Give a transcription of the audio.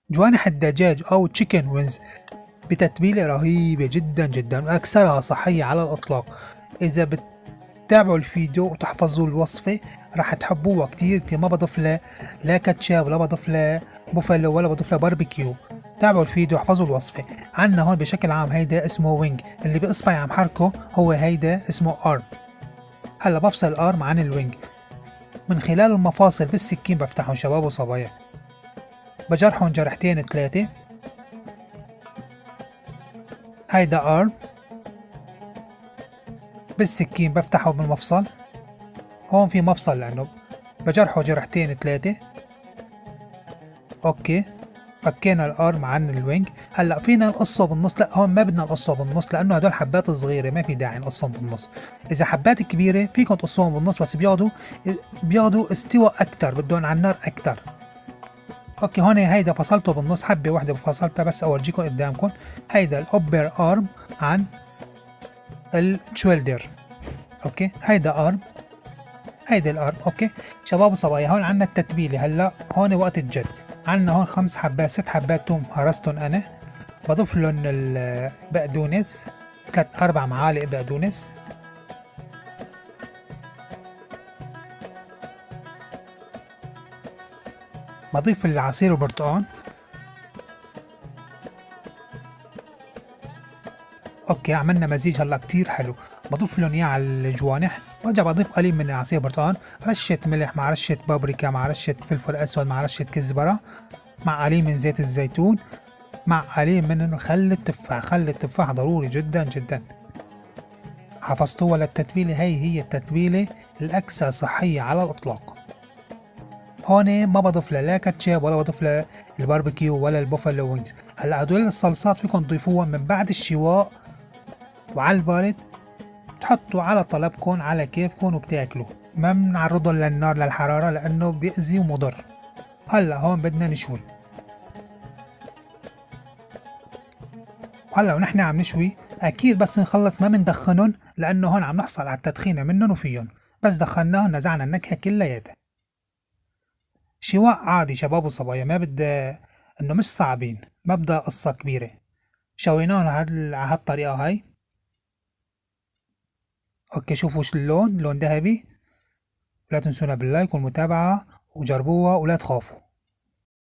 جوانح الدجاج أو تشيكن وينز بتتبيلة رهيبة جدا جدا وأكثرها صحية على الإطلاق. إذا بتتابعوا الفيديو وتحفظوا الوصفة راح تحبوها كتير كتير. ما بضيف له لا كاتشاب ولا بضيف له بوفالو ولا بضيف له باربيكيو. تابعوا الفيديو واحفظوا الوصفة. عنا هون بشكل عام هيدا اسمه وينج، اللي بإصبعي عم حركه هو هيدا اسمه ارم. هلا بفصل الارم عن الوينج من خلال المفاصل بالسكين، بفتحهم شباب وصبايا، بجرحهم جرحتين ثلاثة. هيدا ارم بالسكين بفتحه بالمفصل، هون في مفصل لأنه بجرحه جرحتين ثلاثة. اوكي، فكينا الارم عن الوينج. هلا فينا نقصه بالنص، لا هون ما بدنا نقصه بالنص لانه هدول حبات صغيره ما في داعي نقصهم بالنص. اذا حبات كبيره فيكم تقصوهم بالنص بس بياخذوا استوى اكثر، بدهم على النار اكثر. اوكي هون هيدا فصلته بالنص، حبه واحده فصلتها بس اورجيكم قدامكم. هيدا الابر ارم عن الشولدر. اوكي هيدا ارم، هيدا الارم. اوكي شباب وصبايا، هون عنا التتبيله. هلا هون وقت الجد. عنا هون 5 حبات 6 حبات توم هرستن انا، بضيف لهم البقدونس 3 4 معالق بقدونس. بضيف العصير البرتقال. اوكي عملنا مزيج هلا كتير حلو. بضيف لهم اياه على الجوانح، وارجع بضيف قليل من عصير البرتقال، رشة ملح مع رشة بابريكا مع رشة فلفل اسود مع رشة كزبرة مع قليل من زيت الزيتون مع قليل من خل التفاح. خل التفاح ضروري جدا جدا. حفظتوها للتتبيلة، هي التتبيلة الأكثر صحية على الإطلاق. هون ما بضيف لا كاتشب ولا بضيف لا الباربيكيو ولا البوفالو وينجز. هلا هدول الصلصات فيكم تضيفوها من بعد الشواء وعلى البارد، تحطوا على طلبكم على كيفكم وبتاكلوا. ما بنعرضهم للنار للحرارة لأنه بيأذي ومضر. هلا هون بدنا نشوي. هلا ونحن عم نشوي اكيد بس نخلص ما بندخنهم لانه هون عم نحصل على التدخينه منهم وفيهم، بس دخلناهم نزعنا النكهه كلياتها. شواء عادي شباب وصبايا، ما بدها انه مش صعبين، ما بدها قصه كبيره. شويناهم على هالطريقه هاي. اوكي شوفوا شو اللون، لون ذهبي. ولا تنسونا باللايك والمتابعه وجربوها ولا تخافوا.